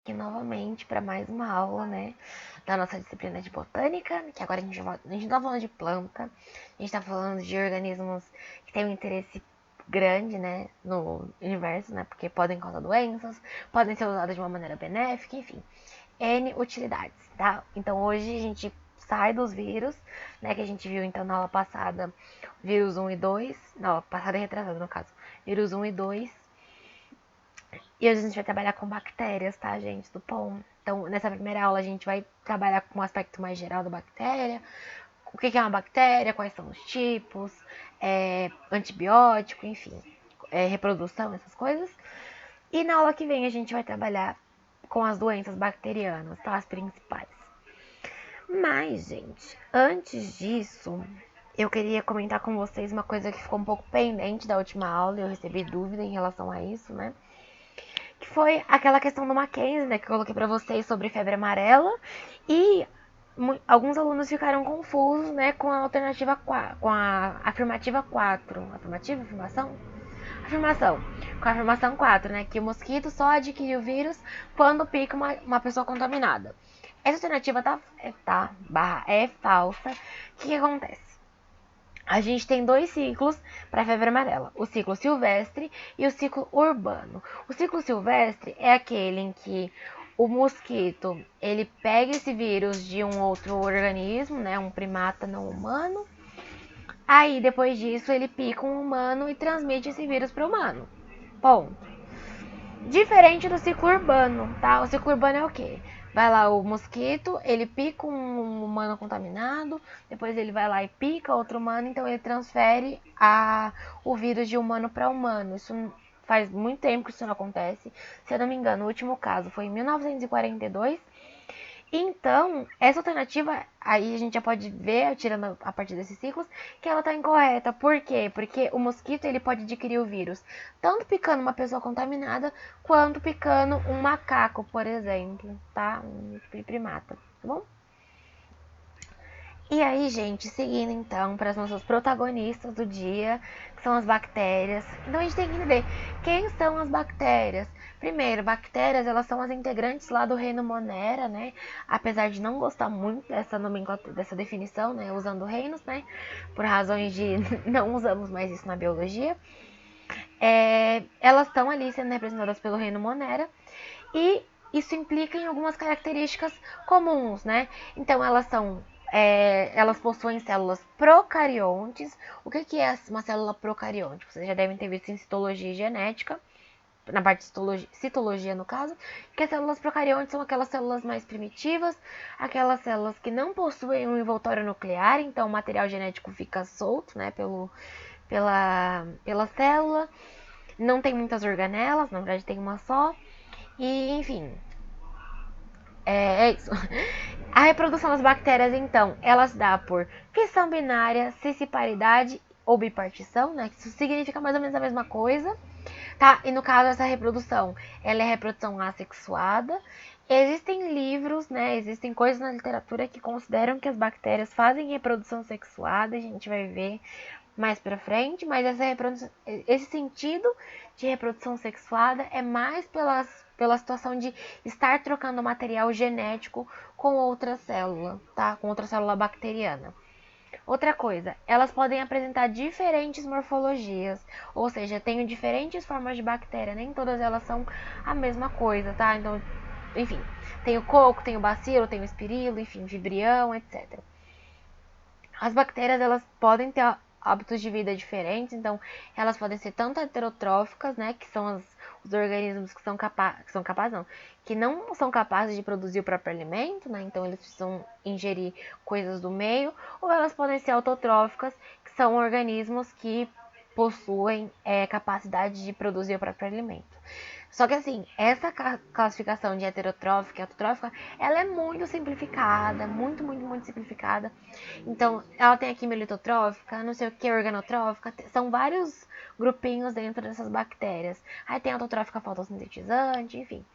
aqui novamente para mais uma aula, né, da nossa disciplina de botânica, que agora a gente não tá falando de planta, a gente tá falando de organismos que têm um interesse grande, né, no universo, né, porque podem causar doenças, podem ser usadas de uma maneira benéfica, enfim, N utilidades, tá? Então hoje a gente sai dos vírus, né, que a gente viu então na aula passada, vírus 1 e 2, na aula passada e retrasada no caso, vírus 1 e 2, e hoje a gente vai trabalhar com bactérias, tá, gente, do POM. Então, nessa primeira aula a gente vai trabalhar com um aspecto mais geral da bactéria, o que é uma bactéria, quais são os tipos, antibiótico, enfim, reprodução, essas coisas. E na aula que vem a gente vai trabalhar com as doenças bacterianas, tá, as principais. Mas, gente, antes disso, eu queria comentar com vocês uma coisa que ficou um pouco pendente da última aula, e eu recebi dúvida em relação a isso, né? Que foi aquela questão do Mackenzie, né, que eu coloquei pra vocês sobre febre amarela, e alguns alunos ficaram confusos, né, com a alternativa 4, com a afirmativa 4. Afirmativa? Afirmação? Afirmação. Com a afirmação 4, né, que o mosquito só adquire o vírus quando pica uma pessoa contaminada. Essa alternativa é falsa. O que acontece? A gente tem dois ciclos para a febre amarela, o ciclo silvestre e o ciclo urbano. O ciclo silvestre é aquele em que o mosquito, ele pega esse vírus de um outro organismo, né, um primata não humano. Aí, depois disso, ele pica um humano e transmite esse vírus para o humano. Ponto. Diferente do ciclo urbano, tá? O ciclo urbano é o quê? Vai lá o mosquito, ele pica um humano contaminado, depois ele vai lá e pica outro humano, então ele transfere o vírus de humano para humano. Isso faz muito tempo que isso não acontece. Se eu não me engano, o último caso foi em 1942. Então, essa alternativa, aí a gente já pode ver, tirando a partir desses ciclos, que ela está incorreta. Por quê? Porque o mosquito ele pode adquirir o vírus tanto picando uma pessoa contaminada, quanto picando um macaco, por exemplo, tá? Um primata, tá bom? E aí, gente, seguindo então para as nossas protagonistas do dia, que são as bactérias. Então a gente tem que entender quem são as bactérias. Primeiro, bactérias, elas são as integrantes lá do reino Monera, né? Apesar de não gostar muito dessa nomenclatura, dessa definição, né? Usando reinos, né? Por razões de não usamos mais isso na biologia. Elas estão ali sendo representadas pelo reino Monera e isso implica em algumas características comuns, né? Então elas possuem células procariontes. O que é uma célula procarionte? Vocês já devem ter visto em citologia e genética, na parte de citologia no caso, que as células procariontes são aquelas células mais primitivas, aquelas células que não possuem um envoltório nuclear, então o material genético fica solto, né, pela célula, não tem muitas organelas, na verdade tem uma só, e enfim, é isso. A reprodução das bactérias, então, ela se dá por fissão binária, cisciparidade ou bipartição, né? Isso significa mais ou menos a mesma coisa, tá? E no caso, essa reprodução, ela é reprodução assexuada. Existem livros, né? Existem coisas na literatura que consideram que as bactérias fazem reprodução sexuada, a gente vai ver mais pra frente, mas esse sentido de reprodução sexuada é mais pela situação de estar trocando material genético com outra célula, tá? Com outra célula bacteriana. Outra coisa, elas podem apresentar diferentes morfologias, ou seja, tem diferentes formas de bactéria, nem todas elas são a mesma coisa, tá? Então, enfim, tem o coco, tem o bacilo, tem o espirilo, enfim, vibrião, etc. As bactérias, elas podem ter hábitos de vida diferentes, então elas podem ser tanto heterotróficas, né, que são os organismos que não são capazes de produzir o próprio alimento, né, então eles precisam ingerir coisas do meio, ou elas podem ser autotróficas, que são organismos que possuem capacidade de produzir o próprio alimento. Só que assim, essa classificação de heterotrófica e autotrófica, ela é muito simplificada, muito simplificada. Então, ela tem a quimio-litotrófica, não sei o que, organotrófica, são vários grupinhos dentro dessas bactérias. Aí tem a autotrófica fotossintetizante, enfim,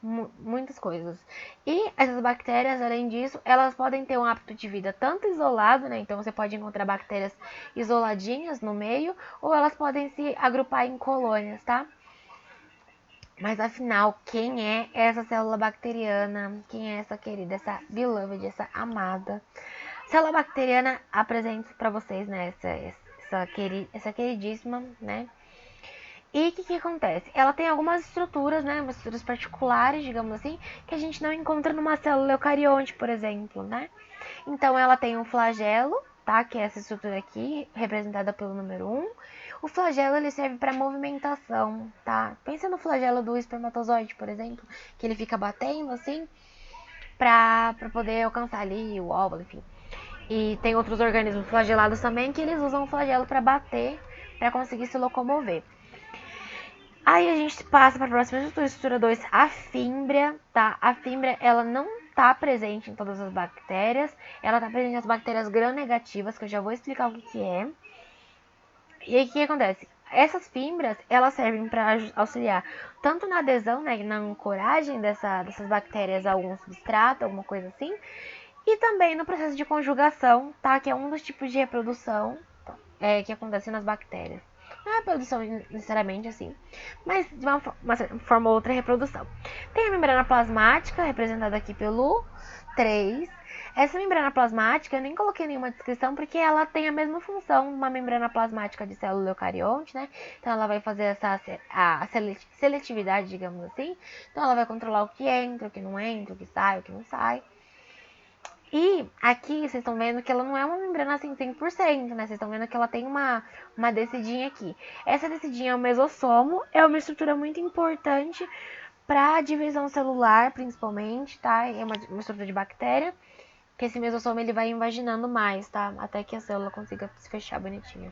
muitas coisas. E essas bactérias, além disso, elas podem ter um hábito de vida tanto isolado, né? Então você pode encontrar bactérias isoladinhas no meio, ou elas podem se agrupar em colônias, tá? Mas afinal, quem é essa célula bacteriana? Quem é essa querida, essa beloved, essa amada? Célula bacteriana apresento para vocês, né, essa queridíssima, né? E o que acontece? Ela tem algumas estruturas, né, umas estruturas particulares, digamos assim, que a gente não encontra numa célula eucarionte, por exemplo, né? Então ela tem um flagelo, tá? Que é essa estrutura aqui, representada pelo número 1. O flagelo ele serve para movimentação, tá? Pensa no flagelo do espermatozoide, por exemplo, que ele fica batendo assim para poder alcançar ali o óvulo, enfim. E tem outros organismos flagelados também que eles usam o flagelo para bater, para conseguir se locomover. Aí a gente passa para a próxima estrutura, estrutura 2, a fímbria, tá? A fímbria, ela não está presente em todas as bactérias, ela está presente nas bactérias gram-negativas, que eu já vou explicar o que é. E aí o que acontece? Essas fímbrias, elas servem para auxiliar tanto na adesão, né, na ancoragem dessas bactérias a algum substrato, alguma coisa assim, e também no processo de conjugação, tá? Que é um dos tipos de reprodução que acontece nas bactérias. Não é a produção necessariamente assim, mas de uma forma ou outra é reprodução. Tem a membrana plasmática, representada aqui pelo 3. Essa membrana plasmática, eu nem coloquei nenhuma descrição, porque ela tem a mesma função de uma membrana plasmática de célula eucarionte, né? Então ela vai fazer a seletividade, digamos assim. Então ela vai controlar o que entra, o que não entra, o que sai, o que não sai. E aqui vocês estão vendo que ela não é uma membrana assim 100%, né? Vocês estão vendo que ela tem uma descidinha aqui. Essa descidinha é o mesossomo, é uma estrutura muito importante para a divisão celular, principalmente, tá? É uma estrutura de bactéria, que esse mesossomo ele vai invaginando mais, tá? Até que a célula consiga se fechar bonitinha.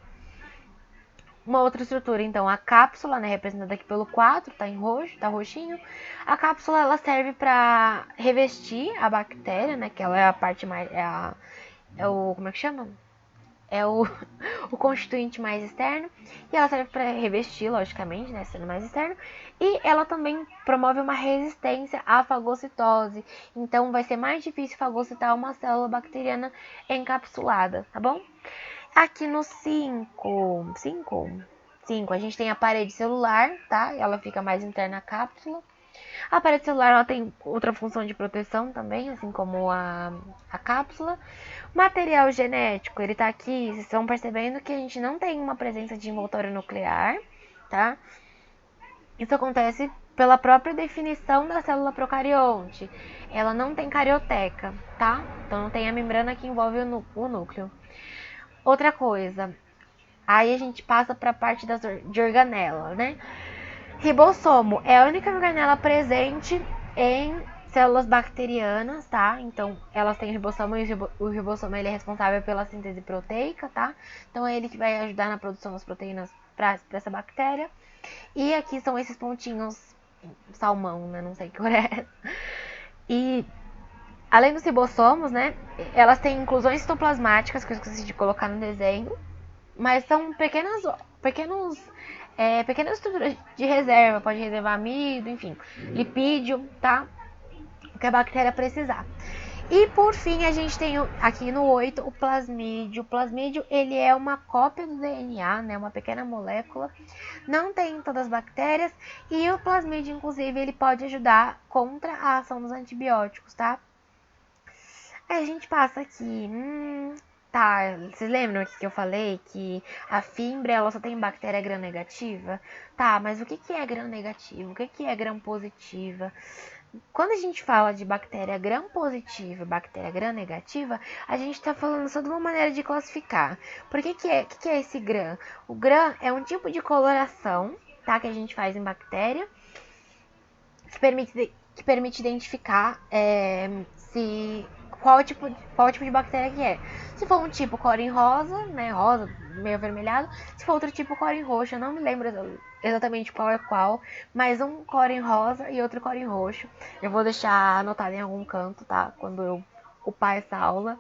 Uma outra estrutura, então, a cápsula, né, representada aqui pelo 4, tá em roxo, tá roxinho. A cápsula, ela serve para revestir a bactéria, né, que ela é a parte mais, como é que chama? É o constituinte mais externo. E ela serve para revestir, logicamente, né, sendo mais externo. E ela também promove uma resistência à fagocitose. Então, vai ser mais difícil fagocitar uma célula bacteriana encapsulada, tá bom? Aqui no 5, a gente tem a parede celular, tá? Ela fica mais interna à cápsula. A parede celular ela tem outra função de proteção também, assim como a cápsula. Material genético, ele tá aqui, vocês estão percebendo que a gente não tem uma presença de envoltório nuclear, tá? Isso acontece pela própria definição da célula procarionte. Ela não tem carioteca, tá? Então não tem a membrana que envolve o núcleo. Outra coisa, aí a gente passa para a parte de organela, né? Ribossomo é a única organela presente em células bacterianas, tá? Então, elas têm ribossomo e o ribossomo ele é responsável pela síntese proteica, tá? Então, é ele que vai ajudar na produção das proteínas para essa bactéria. E aqui são esses pontinhos salmão, né? Não sei que cor é essa. E além dos ribossomos, né? Elas têm inclusões citoplasmáticas, que eu esqueci de colocar no desenho. Mas são pequenas estruturas de reserva, pode reservar amido, enfim, lipídio, tá? O que a bactéria precisar. E por fim, a gente tem aqui no 8 o plasmídio. O plasmídio, ele é uma cópia do DNA, né? Uma pequena molécula. Não tem em todas as bactérias. E o plasmídio, inclusive, ele pode ajudar contra a ação dos antibióticos, tá? Aí a gente passa aqui. Tá, vocês lembram que eu falei que a fímbria ela só tem bactéria gram-negativa? Tá, mas o que é gram-negativa? O que é gram-positiva? Quando a gente fala de bactéria gram-positiva e bactéria gram-negativa, a gente está falando só de uma maneira de classificar. Por que é esse gram? O gram é um tipo de coloração, tá, que a gente faz em bactéria, que permite identificar qual tipo de bactéria que é. Se for um tipo cor rosa, né, rosa, meio avermelhado, se for outro tipo cor roxo, eu não me lembro exatamente qual é qual, mas um cor rosa e outro cor roxo. Eu vou deixar anotado em algum canto, tá? Quando eu upar essa aula,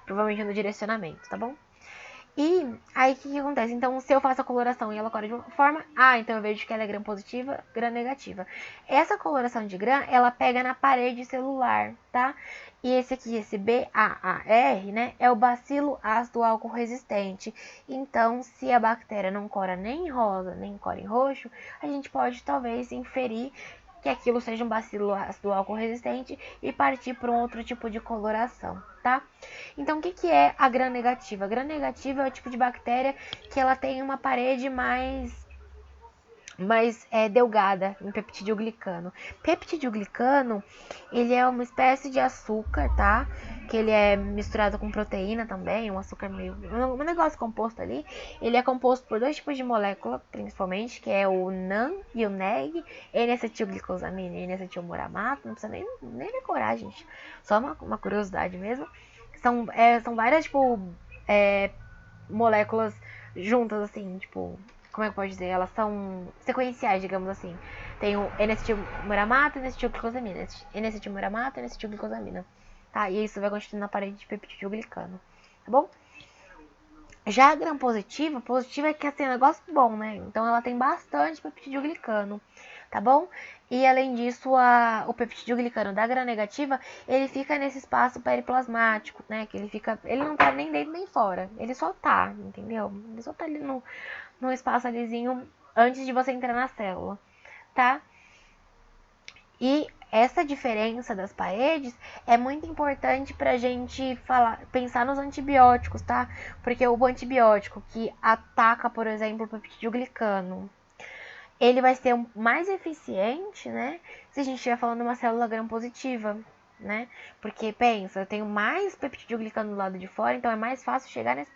provavelmente no direcionamento, tá bom? E aí o que acontece? Então, se eu faço a coloração e ela cora de uma forma, então eu vejo que ela é gram positiva, gram negativa. Essa coloração de gram, ela pega na parede celular, tá? E esse aqui, esse BAAR, né, é o bacilo ácido álcool resistente. Então, se a bactéria não cora nem em rosa, nem cora em roxo, a gente pode talvez inferir que aquilo seja um bacilo ácido álcool resistente e partir para um outro tipo de coloração, tá? Então, o que é a gram negativa? A gram negativa é o tipo de bactéria que ela tem uma parede mais delgada em peptidoglicano. Peptidoglicano, ele é uma espécie de açúcar, tá? Que ele é misturado com proteína também, um açúcar meio... um negócio composto ali. Ele é composto por dois tipos de molécula, principalmente, que é o NAN e o NEG, N-acetilglicosamina e N-acetilmuramato. Não precisa nem decorar, gente. Só uma curiosidade mesmo. São várias, tipo, moléculas juntas, assim, tipo, como é que pode dizer? Elas são sequenciais, digamos assim. Tem o N-acetilmuramato e N-acetilglicosamina. N-acetilmuramato e N-acetilglicosamina. Tá? E isso vai constituindo a parede de peptidoglicano. Tá bom? Já a gram positiva é que assim, é um negócio bom, né? Então ela tem bastante peptidoglicano, tá bom? E além disso, o peptidoglicano da gram negativa, ele fica nesse espaço periplasmático, né? Que ele não tá nem dentro nem fora, ele só tá, entendeu? Ele só tá ali no espaço alizinho antes de você entrar na célula, tá? E essa diferença das paredes é muito importante pra gente pensar nos antibióticos, tá? Porque o antibiótico que ataca, por exemplo, o peptidoglicano, ele vai ser mais eficiente, né? Se a gente estiver falando de uma célula gram positiva, né? Porque pensa, eu tenho mais peptidoglicano do lado de fora, então é mais fácil chegar nesse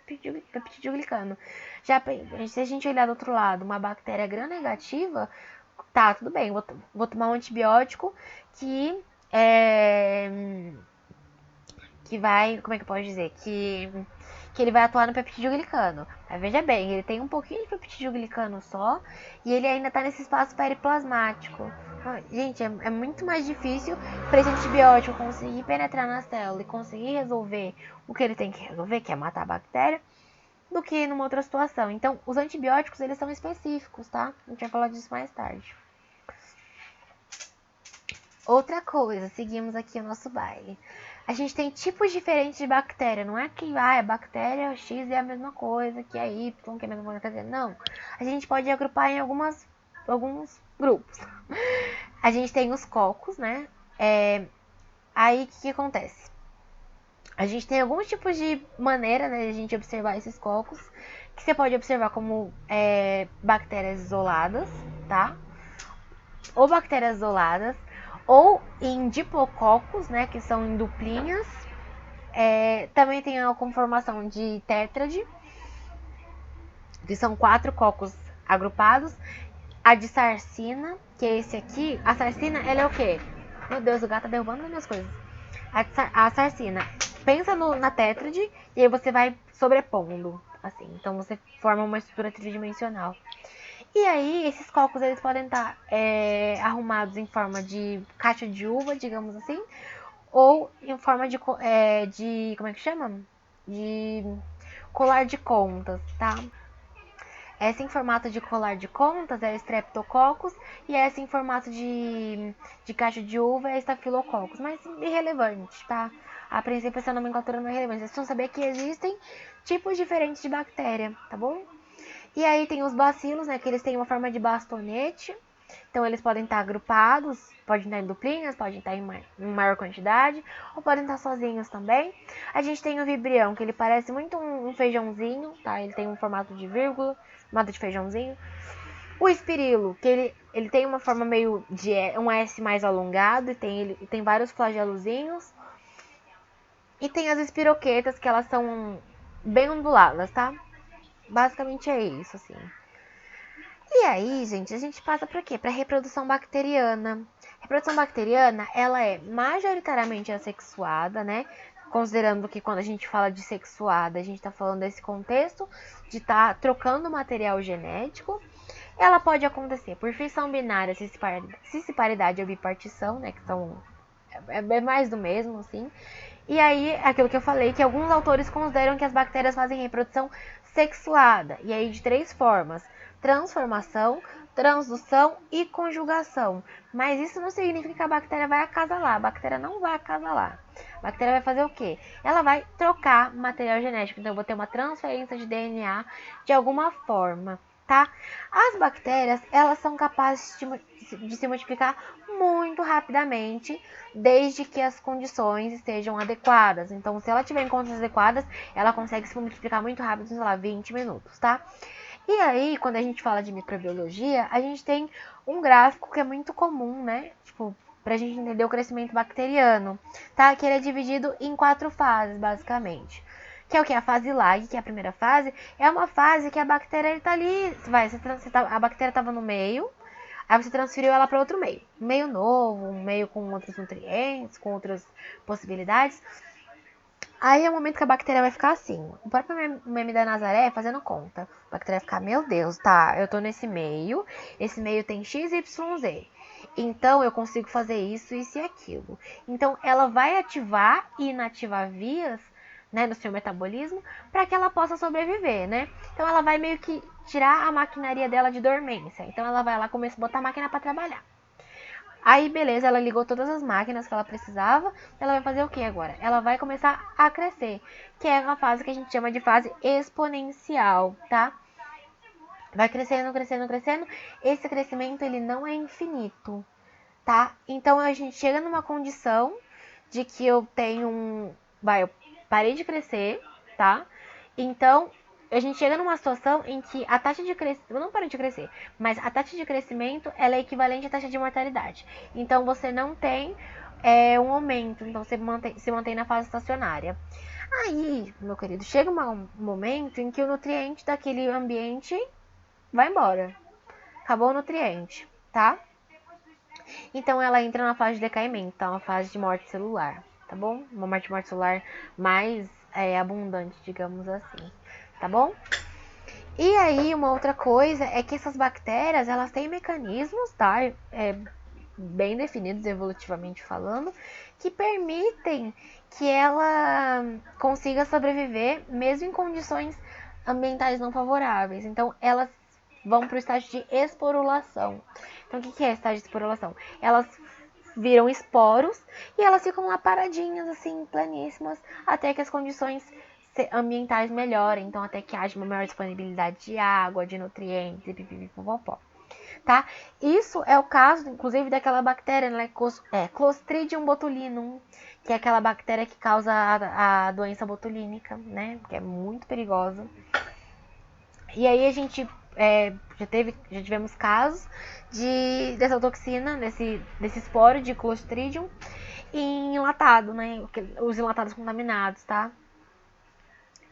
peptidoglicano. Já se a gente olhar do outro lado, uma bactéria gram negativa, tá, tudo bem, vou tomar um antibiótico que vai, como é que pode dizer? Que ele vai atuar no peptidoglicano. Mas veja bem, ele tem um pouquinho de peptidoglicano só e ele ainda tá nesse espaço periplasmático. Gente, é muito mais difícil para esse antibiótico conseguir penetrar na célula e conseguir resolver o que ele tem que resolver, que é matar a bactéria, do que numa outra situação. Então, os antibióticos, eles são específicos, tá? A gente vai falar disso mais tarde. Outra coisa, seguimos aqui o nosso baile. A gente tem tipos diferentes de bactéria. Não é que a bactéria X é a mesma coisa que a Y, que é a mesma coisa. Não. A gente pode agrupar em alguns grupos. A gente tem os cocos, né? Aí o que acontece? A gente tem alguns tipos de maneira, né, de a gente observar esses cocos, que você pode observar como bactérias isoladas, tá? Ou bactérias isoladas, ou em diplococos, né, que são em duplinhas. Também tem a conformação de tétrade, que são 4 cocos agrupados. A de sarcina, que é esse aqui. A sarcina, ela é o quê? Meu Deus, o gato tá derrubando as minhas coisas. A sarcina, pensa na tétrade e aí você vai sobrepondo, assim. Então você forma uma estrutura tridimensional. E aí, esses cocos, eles podem estar arrumados em forma de caixa de uva, digamos assim, ou em forma de como é que chama? De colar de contas, tá? Essa em formato de colar de contas é Streptococcus e essa em formato de caixa de uva é Staphylococcus, mas irrelevante, tá? A princípio essa nomenclatura não é relevante, vocês precisam saber que existem tipos diferentes de bactéria, tá bom? E aí tem os bacilos, né, que eles têm uma forma de bastonete. Então eles podem estar agrupados, podem estar em duplinhas, podem estar em maior quantidade, ou podem estar sozinhos também. A gente tem o vibrião, que ele parece muito um feijãozinho, tá? Ele tem um formato de vírgula, formato de feijãozinho. O espirilo, que ele tem uma forma meio de um S mais alongado, e tem vários flagelozinhos. E tem as espiroquetas, que elas são bem onduladas, tá? Basicamente é isso, assim. E aí, gente, a gente passa para quê? Para reprodução bacteriana. A reprodução bacteriana, ela é majoritariamente assexuada, né? Considerando que quando a gente fala de sexuada, a gente está falando desse contexto de estar trocando material genético. Ela pode acontecer por fissão binária, cisparidade ou bipartição, né? Que são mais do mesmo, assim. E aí, aquilo que eu falei, que alguns autores consideram que as bactérias fazem reprodução sexuada. E aí de 3 formas: transformação, transdução e conjugação. Mas isso não significa que a bactéria vai acasalar. A bactéria não vai acasalar. A bactéria vai fazer o quê? Ela vai trocar material genético. Então eu vou ter uma transferência de DNA de alguma forma, tá? As bactérias, elas são capazes de se multiplicar muito rapidamente, desde que as condições estejam adequadas. Então, se ela tiver em condições adequadas, ela consegue se multiplicar muito rápido, sei lá, 20 minutos, tá? E aí, quando a gente fala de microbiologia, a gente tem um gráfico que é muito comum, né? Tipo, pra gente entender o crescimento bacteriano, tá? Que ele é dividido em 4 fases, basicamente. Que é o que? A fase lag, que é a primeira fase, é uma fase que a bactéria está ali, a bactéria estava no meio, aí você transferiu ela para outro meio. Um meio novo, um meio com outros nutrientes, com outras possibilidades. Aí é o momento que a bactéria vai ficar assim. O próprio meme da Nazaré fazendo conta. A bactéria vai ficar, meu Deus, tá, eu tô nesse meio, esse meio tem X, Y, Z. Então eu consigo fazer isso e aquilo. Então ela vai ativar e inativar vias, né, no seu metabolismo para que ela possa sobreviver, né? Então ela vai meio que tirar a maquinaria dela de dormência. Então ela vai lá começar a botar a máquina para trabalhar. Aí, beleza, ela ligou todas as máquinas que ela precisava. Ela vai fazer o que agora? Ela vai começar a crescer, que é uma fase que a gente chama de fase exponencial, tá? Vai crescendo, crescendo, crescendo. Esse crescimento, ele não é infinito, tá? Então, a gente chega numa condição de que eu tenho eu parei de crescer, tá? Então, a gente chega numa situação em que a taxa de crescimento, não parou de crescer, mas a taxa de crescimento, ela é equivalente à taxa de mortalidade. Então, você não tem um aumento, então você se mantém na fase estacionária. Aí, meu querido, chega um momento em que o nutriente daquele ambiente vai embora. Acabou o nutriente, tá? Então ela entra na fase de decaimento, tá? Uma fase de morte celular, tá bom? Uma morte celular mais abundante, digamos assim, tá bom? E aí uma outra coisa é que essas bactérias, elas têm mecanismos, tá? Bem definidos evolutivamente falando, que permitem que ela consiga sobreviver mesmo em condições ambientais não favoráveis. Então elas vão para o estágio de esporulação. Então, o que é estágio de esporulação? Elas viram esporos e elas ficam lá paradinhas, assim, planíssimas, até que as condições ambientais melhorem. Então, até que haja uma maior disponibilidade de água, de nutrientes e pipipipopopó. Tá? Isso é o caso, inclusive, daquela bactéria, né? Clostridium botulinum, que é aquela bactéria que causa a doença botulínica, né? Que é muito perigosa. E aí a gente já tivemos casos dessa toxina, desse esporo de Clostridium em enlatado, né? Os enlatados contaminados, tá?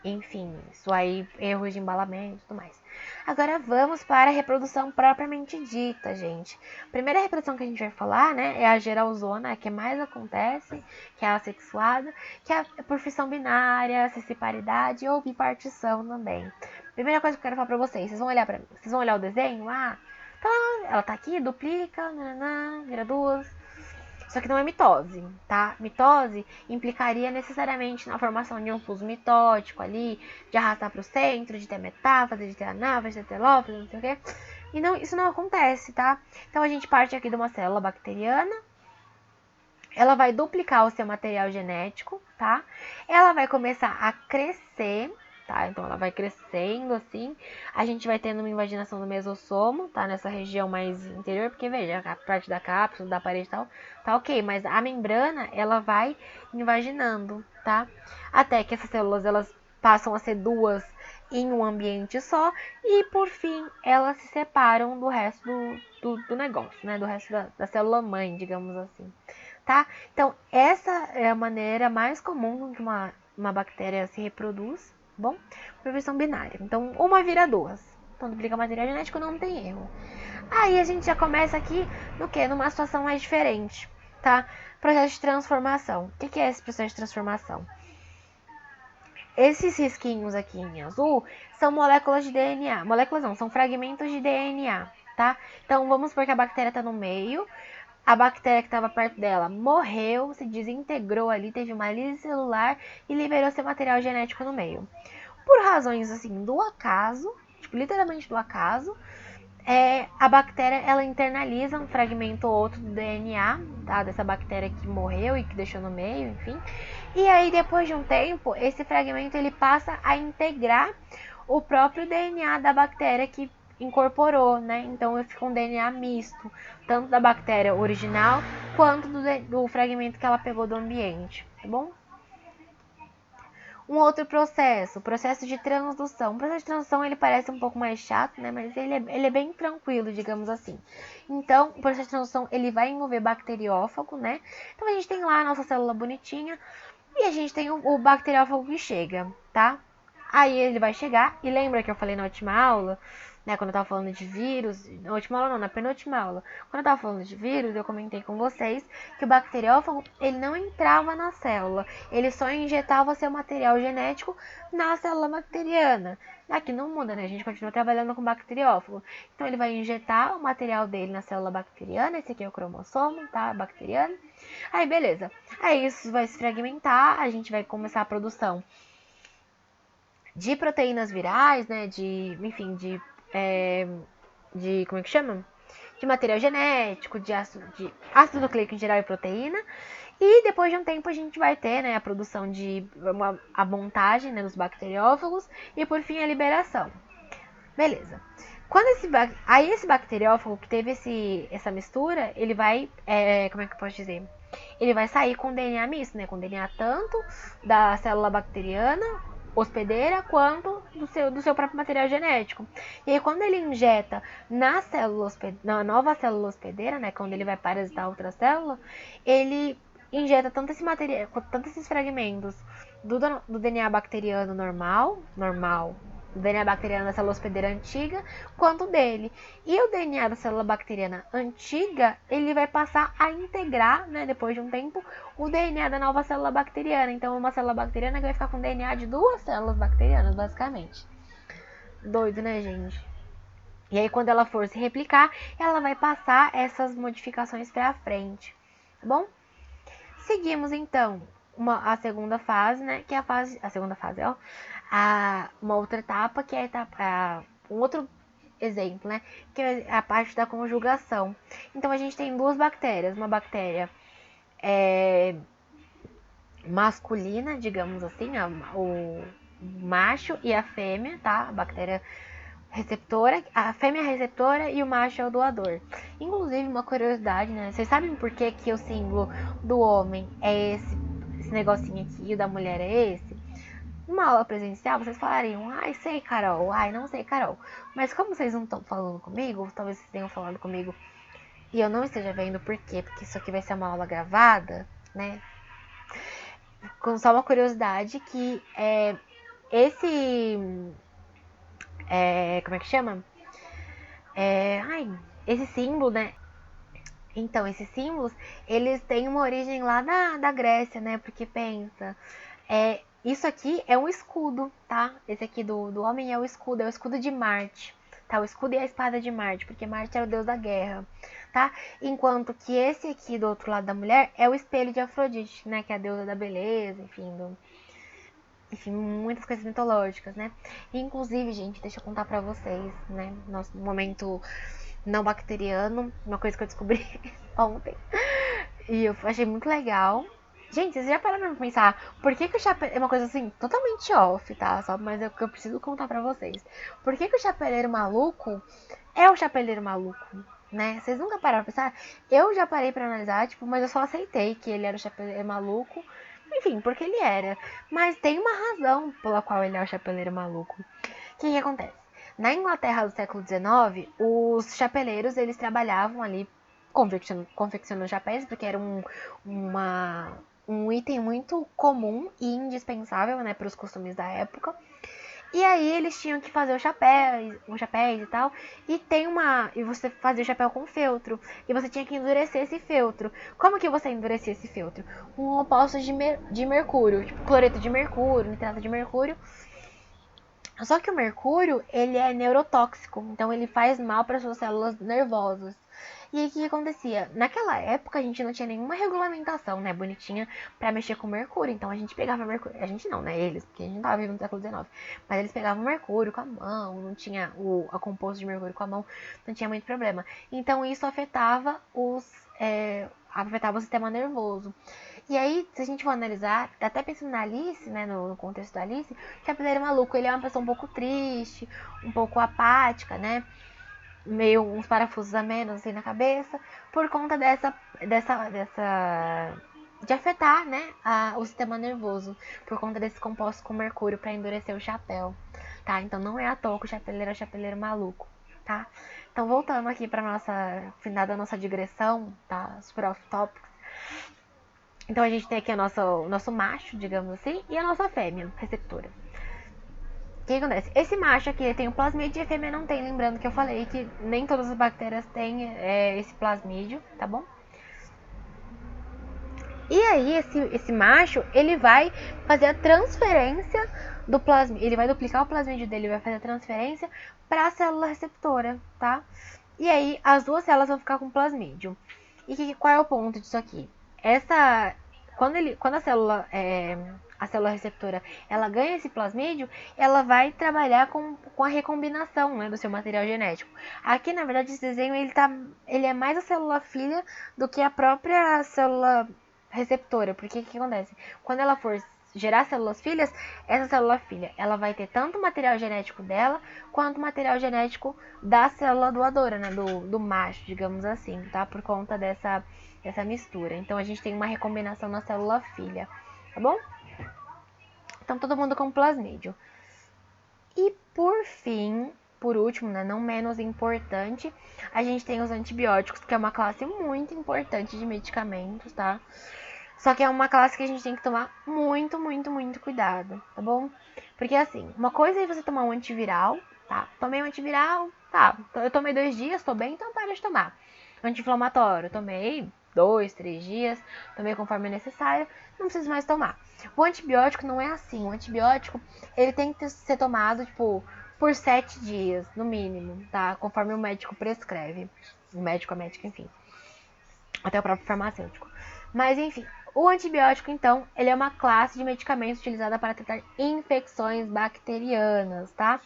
Enfim, isso aí, erros de embalamento e tudo mais. Agora vamos para a reprodução propriamente dita, gente. A primeira reprodução que a gente vai falar, né, é a geralzona, a que mais acontece, que é a assexuada, que é a por fissão binária, cisparidade ou bipartição também. Primeira coisa que eu quero falar pra vocês, vocês vão olhar o desenho? Ah, tá, ela tá aqui, duplica, vira duas. Só que não é mitose, tá? Mitose implicaria necessariamente na formação de um fuso mitótico ali, de arrastar para o centro, de ter metáfase, de ter anáfase, de ter telófase, não sei o quê. E não, isso não acontece, tá? Então a gente parte aqui de uma célula bacteriana, ela vai duplicar o seu material genético, tá? Ela vai começar a crescer, tá? Então ela vai crescendo assim. A gente vai tendo uma invaginação do mesossomo, tá? Nessa região mais interior, porque veja, a parte da cápsula, da parede e tal, tá ok. Mas a membrana, ela vai invaginando, tá? Até que essas células, elas passam a ser duas em um ambiente só. E por fim, elas se separam do resto do negócio, né? Do resto da célula mãe, digamos assim. Tá? Então, essa é a maneira mais comum que uma bactéria se reproduz, bom? Por versão binária. Então, uma vira duas. Então, duplica material genético, não tem erro. Aí, a gente já começa aqui no quê? Numa situação mais diferente, tá? Processo de transformação. O que é esse processo de transformação? Esses risquinhos aqui em azul são moléculas de DNA. Moléculas não, são fragmentos de DNA, tá? Então, vamos supor que a bactéria está no meio. A bactéria que estava perto dela morreu, se desintegrou ali, teve uma lise celular e liberou seu material genético no meio. Por razões, assim, do acaso, tipo, literalmente do acaso, a bactéria, ela internaliza um fragmento ou outro do DNA, tá? Dessa bactéria que morreu e que deixou no meio, enfim. E aí, depois de um tempo, esse fragmento, ele passa a integrar o próprio DNA da bactéria que incorporou, né? Então fica um DNA misto, tanto da bactéria original quanto do fragmento que ela pegou do ambiente, tá bom? Um outro processo, o processo de transdução. O processo de transdução ele parece um pouco mais chato, né? Mas ele é bem tranquilo, digamos assim. Então, o processo de transdução ele vai envolver bacteriófago, né? Então a gente tem lá a nossa célula bonitinha e a gente tem o bacteriófago que chega, tá? Aí ele vai chegar, e lembra que eu falei na última aula, né, quando eu tava falando de vírus, na última aula não, na penúltima aula, quando eu tava falando de vírus, eu comentei com vocês que o bacteriófago, ele não entrava na célula, ele só injetava seu material genético na célula bacteriana. Aqui não muda, né, a gente continua trabalhando com bacteriófago. Então ele vai injetar o material dele na célula bacteriana, esse aqui é o cromossomo, tá, bacteriano. Aí beleza, aí isso vai se fragmentar, a gente vai começar a produção de proteínas virais, né, enfim, como é que chama? De material genético, de ácido nucleico em geral e proteína. E depois de um tempo a gente vai ter, né, a produção a montagem, né, dos bacteriófagos e por fim a liberação. Beleza. Quando esse bacteriófago que teve essa mistura, ele vai, como é que eu posso dizer? Ele vai sair com DNA misto, né, com DNA tanto da célula bacteriana hospedeira quanto do seu próprio material genético. E aí, quando ele injeta na nova célula hospedeira, né, quando ele vai parasitar outra célula, ele injeta tanto esses fragmentos do DNA bacteriano normal, do DNA bacteriano da célula hospedeira antiga, quanto dele. E o DNA da célula bacteriana antiga, ele vai passar a integrar, né, depois de um tempo, o DNA da nova célula bacteriana. Então, uma célula bacteriana que vai ficar com DNA de duas células bacterianas, basicamente. Doido, né, gente? E aí, quando ela for se replicar, ela vai passar essas modificações para frente, tá bom? Seguimos, então, a segunda fase, né, que é a segunda fase, ó, uma outra etapa, que é um outro exemplo, né, que é a parte da conjugação. Então, a gente tem duas bactérias, uma bactéria masculina, digamos assim, o macho e a fêmea, tá? A bactéria receptora, a fêmea é a receptora e o macho é o doador. Inclusive, uma curiosidade, né? Vocês sabem por que o símbolo do homem é esse negocinho aqui e o da mulher é esse? Numa aula presencial, vocês falariam, ai, sei, Carol, ai, não sei, Carol. Mas como vocês não estão falando comigo, talvez vocês tenham falado comigo e eu não esteja vendo por quê, porque isso aqui vai ser uma aula gravada, né? Com só uma curiosidade que esse... como é que chama? Esse símbolo, né? Então, esses símbolos, eles têm uma origem lá da Grécia, né? Porque pensa, isso aqui é um escudo, tá? Esse aqui do homem é o escudo de Marte, tá? O escudo e a espada de Marte, porque Marte era o deus da guerra, tá? Enquanto que esse aqui do outro lado da mulher é o espelho de Afrodite, né? Que é a deusa da beleza, enfim, muitas coisas mitológicas, né? E, inclusive, gente, deixa eu contar pra vocês, né? Nosso momento não bacteriano, uma coisa que eu descobri ontem. E eu achei muito legal. Gente, vocês já pararam pra pensar por que o chapeleiro... É uma coisa assim, totalmente off, tá? Mas é o que eu preciso contar pra vocês. Por que o chapeleiro maluco é o chapeleiro maluco, né? Vocês nunca pararam pra pensar? Eu já parei pra analisar, tipo, mas eu só aceitei que ele era o chapeleiro maluco. Enfim, porque ele era. Mas tem uma razão pela qual ele é o chapeleiro maluco. O que acontece? Na Inglaterra do século XIX, os chapeleiros, eles trabalhavam ali confeccionando chapéus, porque era um item muito comum e indispensável, né, para os costumes da época. E aí eles tinham que fazer os chapéus e tal. E você fazia o chapéu com feltro. E você tinha que endurecer esse feltro. Como que você endurecia esse feltro? Com compostos de mercúrio, tipo cloreto de mercúrio, nitrato de mercúrio. Só que o mercúrio, ele é neurotóxico, então ele faz mal para suas células nervosas. E aí, o que acontecia? Naquela época, a gente não tinha nenhuma regulamentação, né, bonitinha, pra mexer com mercúrio. Então, a gente pegava mercúrio. A gente não, né, eles, porque a gente não tava vivendo no século XIX. Mas eles pegavam mercúrio com a mão, não tinha a composto de mercúrio com a mão, não tinha muito problema. Então, isso afetava o sistema nervoso. E aí, se a gente for analisar, até pensando na Alice, né, no contexto da Alice, o Chapeleiro Maluco, ele é uma pessoa um pouco triste, um pouco apática, né, meio uns parafusos a menos assim na cabeça, por conta de afetar, né, o sistema nervoso, por conta desse composto com mercúrio para endurecer o chapéu, tá? Então não é à toa que o Chapeleiro é o Chapeleiro Maluco, tá? Então voltando aqui para nossa finada nossa digressão, tá? Super off topic. Então a gente tem aqui o nosso macho, digamos assim, e a nossa fêmea receptora. O que acontece? Esse macho aqui ele tem o plasmídio e a fêmea não tem. Lembrando que eu falei que nem todas as bactérias têm esse plasmídio, tá bom? E aí esse macho ele vai fazer a transferência do plasmídio, ele vai duplicar o plasmídio dele, vai fazer a transferência para a célula receptora, tá? E aí as duas células vão ficar com plasmídio. E qual é o ponto disso aqui? Quando a célula receptora ela ganha esse plasmídio, ela vai trabalhar com a recombinação, né, do seu material genético. Aqui, na verdade, esse desenho ele é mais a célula filha do que a própria célula receptora. Porque o que acontece? Quando ela for gerar células filhas, essa célula filha ela vai ter tanto o material genético dela quanto o material genético da célula doadora, né, do macho, digamos assim, tá? Por conta dessa mistura. Então a gente tem uma recombinação na célula filha, tá bom? Então todo mundo com plasmídio. E por fim, por último, né, não menos importante, a gente tem os antibióticos, que é uma classe muito importante de medicamentos, tá? Só que é uma classe que a gente tem que tomar muito, muito, muito cuidado, tá bom? Porque assim, uma coisa é você tomar um antiviral, tá? Tomei um antiviral, tá? Eu tomei 2 dias, tô bem, então para de tomar. Anti-inflamatório, tomei 2, 3 dias, tomei conforme necessário, não preciso mais tomar. O antibiótico não é assim. O antibiótico, ele tem que ser tomado, tipo, por 7 dias, no mínimo, tá? Conforme o médico prescreve. O médico, a médica, enfim. Até o próprio farmacêutico. Mas, enfim, o antibiótico, então, ele é uma classe de medicamentos utilizada para tratar infecções bacterianas, tá?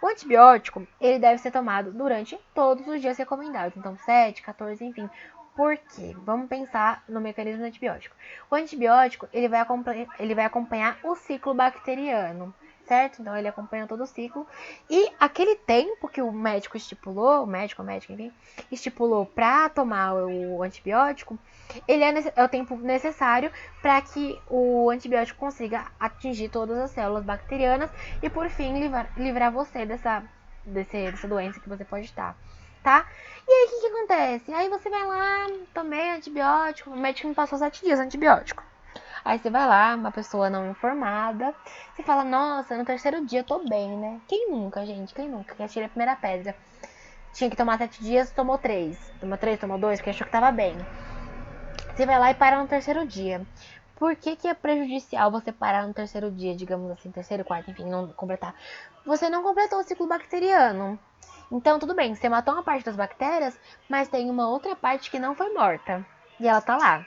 O antibiótico, ele deve ser tomado durante todos os dias recomendados. Então, 7, 14, enfim. Por quê? Vamos pensar no mecanismo do antibiótico. O antibiótico, ele vai acompanhar o ciclo bacteriano, certo? Então, ele acompanha todo o ciclo. E aquele tempo que o médico estipulou, o médico, a médica, enfim, estipulou para tomar o antibiótico, ele é o tempo necessário para que o antibiótico consiga atingir todas as células bacterianas e, por fim, livrar você dessa doença que você pode estar, tá? E aí, o que acontece? Aí você vai lá, tomei antibiótico, o médico me passou 7 dias de antibiótico. Aí você vai lá, uma pessoa não informada, você fala, nossa, no terceiro dia eu tô bem, né? Quem nunca, gente? Quem nunca? Que atira a primeira pedra. Tinha que tomar 7 dias, tomou 3. Tomou 3, tomou 2, porque achou que tava bem. Você vai lá e para no terceiro dia. Por que é prejudicial você parar no terceiro dia, digamos assim, terceiro, quarto, enfim, não completar? Você não completou o ciclo bacteriano. Então, tudo bem, você matou uma parte das bactérias, mas tem uma outra parte que não foi morta. E ela tá lá.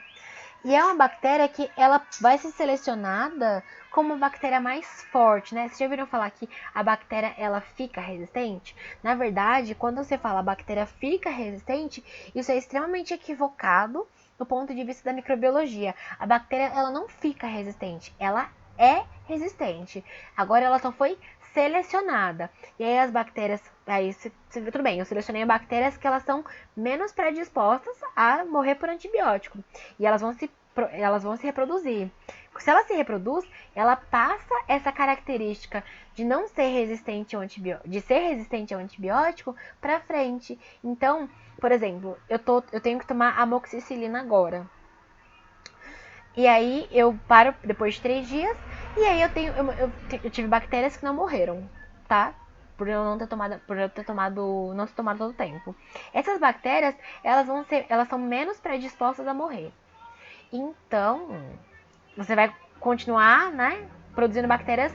E é uma bactéria que ela vai ser selecionada como uma bactéria mais forte, né? Vocês já ouviram falar que a bactéria ela fica resistente? Na verdade, quando você fala a bactéria fica resistente, isso é extremamente equivocado do ponto de vista da microbiologia. A bactéria ela não fica resistente, ela é resistente. Agora ela só foi selecionada. E aí as bactérias, aí tudo bem, eu selecionei bactérias que elas são menos predispostas a morrer por antibiótico. E elas vão se reproduzir. Se ela se reproduz, ela passa essa característica de não ser resistente ao antibiótico, de ser resistente ao antibiótico para frente. Então, por exemplo, eu tenho que tomar amoxicilina agora. E aí eu paro depois de 3 dias e aí eu tive bactérias que não morreram, tá? Por eu não ter tomado, não ter tomado todo o tempo. Essas bactérias, elas são menos predispostas a morrer. Então, você vai continuar, né, produzindo bactérias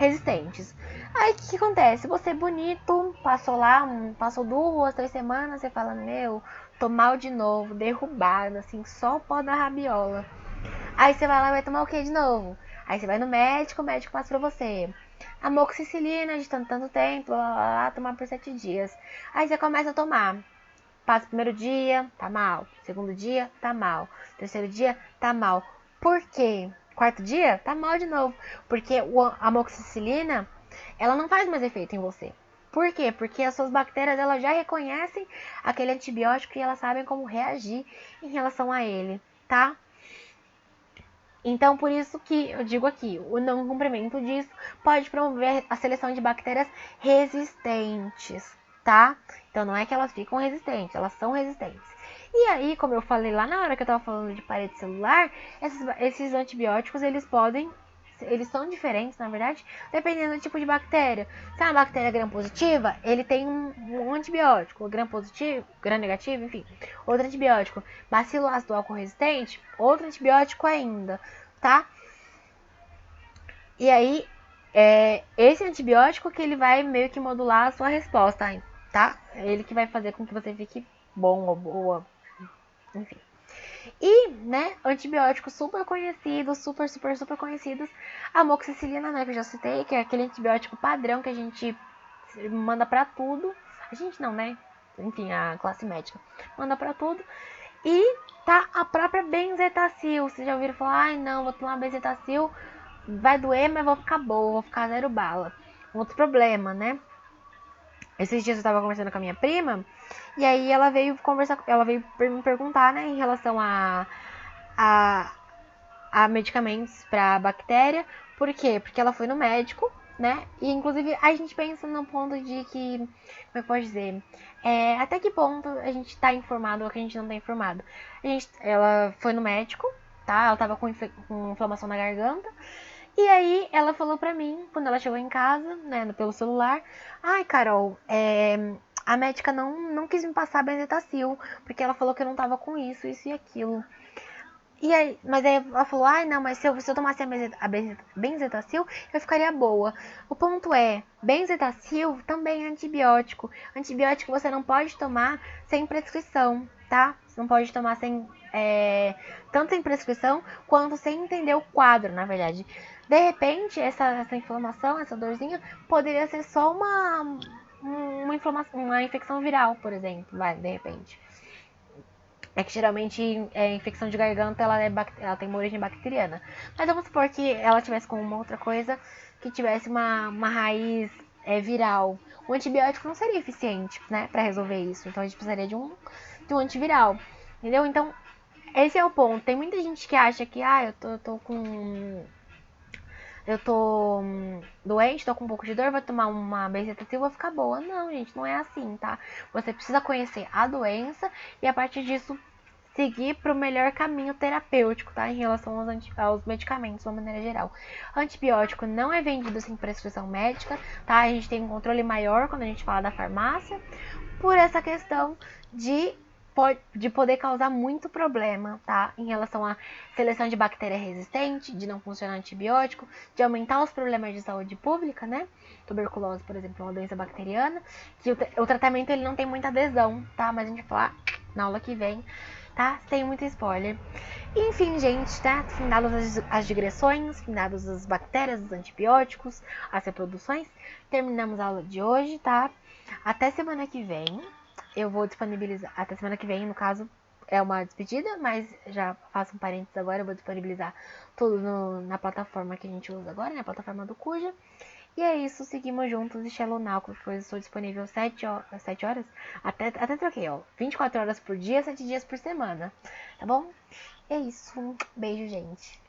resistentes. Aí o que acontece? Você é bonito, passou lá, passou 2, 3 semanas, você fala, meu, tô mal de novo, derrubado, assim, só o pó da rabiola. Aí você vai lá e vai tomar o que de novo? Aí você vai no médico, o médico passa pra você amoxicilina de tanto tempo, tomar por 7 dias. Aí você começa a tomar. Passa o primeiro dia, tá mal. Segundo dia, tá mal. Terceiro dia, tá mal. Por quê? Quarto dia, tá mal de novo. Porque a amoxicilina, ela não faz mais efeito em você. Por quê? Porque as suas bactérias, elas já reconhecem aquele antibiótico e elas sabem como reagir em relação a ele, tá? Então, por isso que eu digo aqui, o não cumprimento disso pode promover a seleção de bactérias resistentes, tá? Então, não é que elas ficam resistentes, elas são resistentes. E aí, como eu falei lá na hora que eu tava falando de parede celular, esses antibióticos, eles são diferentes, na verdade, dependendo do tipo de bactéria. Se é uma bactéria gram-positiva, ele tem um antibiótico, gram-positivo, gram-negativo, enfim, outro antibiótico. Bacilo ácido álcool resistente, outro antibiótico ainda, tá? E aí, esse antibiótico que ele vai meio que modular a sua resposta, tá? É ele que vai fazer com que você fique bom ou boa, enfim. E, né, antibióticos super conhecidos, super conhecidos. A amoxicilina, né, que eu já citei, que é aquele antibiótico padrão que a gente manda pra tudo. A gente não, né? Enfim, a classe médica manda pra tudo. E tá a própria benzetacil. Vocês já ouviram falar? Ai, não, vou tomar benzetacil, vai doer, mas vou ficar boa, vou ficar 0 bala. Outro problema, né? Esses dias eu tava conversando com a minha prima, e aí ela veio conversar, ela veio me perguntar, né, em relação a, a medicamentos para bactéria. Por quê? Porque ela foi no médico, né? E inclusive a gente pensa no ponto de que, como é que pode dizer? Até que ponto a gente tá informado ou que a gente não tá informado. Ela foi no médico, tá? Ela tava com inflamação na garganta. E aí ela falou pra mim, quando ela chegou em casa, né, pelo celular, ai, Carol, a médica não quis me passar benzetacil, porque ela falou que eu não tava com isso e aquilo. E aí, mas aí ela falou, ai não, mas se eu tomasse a benzetacil, eu ficaria boa. O ponto é, benzetacil também é antibiótico. Antibiótico você não pode tomar sem prescrição, tá? Você não pode tomar tanto sem prescrição, quanto sem entender o quadro, na verdade. De repente, essa inflamação, essa dorzinha, poderia ser só uma inflamação, uma infecção viral, por exemplo, vai, de repente. É que geralmente infecção de garganta ela tem uma origem bacteriana. Mas vamos supor que ela tivesse com uma outra coisa que tivesse uma raiz viral. O antibiótico não seria eficiente, né, para resolver isso. Então a gente precisaria de um antiviral. Entendeu? Então, esse é o ponto. Tem muita gente que acha que, eu tô com. Eu tô doente, tô com um pouco de dor, vou tomar uma benzetacil e vou ficar boa. Não, gente, não é assim, tá? Você precisa conhecer a doença e a partir disso seguir para o melhor caminho terapêutico, tá? Em relação aos medicamentos, de uma maneira geral. Antibiótico não é vendido sem prescrição médica, tá? A gente tem um controle maior quando a gente fala da farmácia, por essa questão de poder causar muito problema, tá? Em relação à seleção de bactéria resistente, de não funcionar antibiótico, de aumentar os problemas de saúde pública, né? Tuberculose, por exemplo, é uma doença bacteriana, que o tratamento ele não tem muita adesão, tá? Mas a gente vai falar na aula que vem, tá? Sem muito spoiler. Enfim, gente, tá? Findadas as digressões, findadas as bactérias, os antibióticos, as reproduções, terminamos a aula de hoje, tá? Até semana que vem. Eu vou disponibilizar. Até semana que vem, no caso, é uma despedida, mas já faço um parênteses agora. Eu vou disponibilizar tudo na plataforma que a gente usa agora, na plataforma do Cuja. E é isso, seguimos juntos e Shallow Now, que eu estou disponível 7 horas, até troquei, ó, 24 horas por dia, 7 dias por semana, tá bom? É isso, beijo, gente.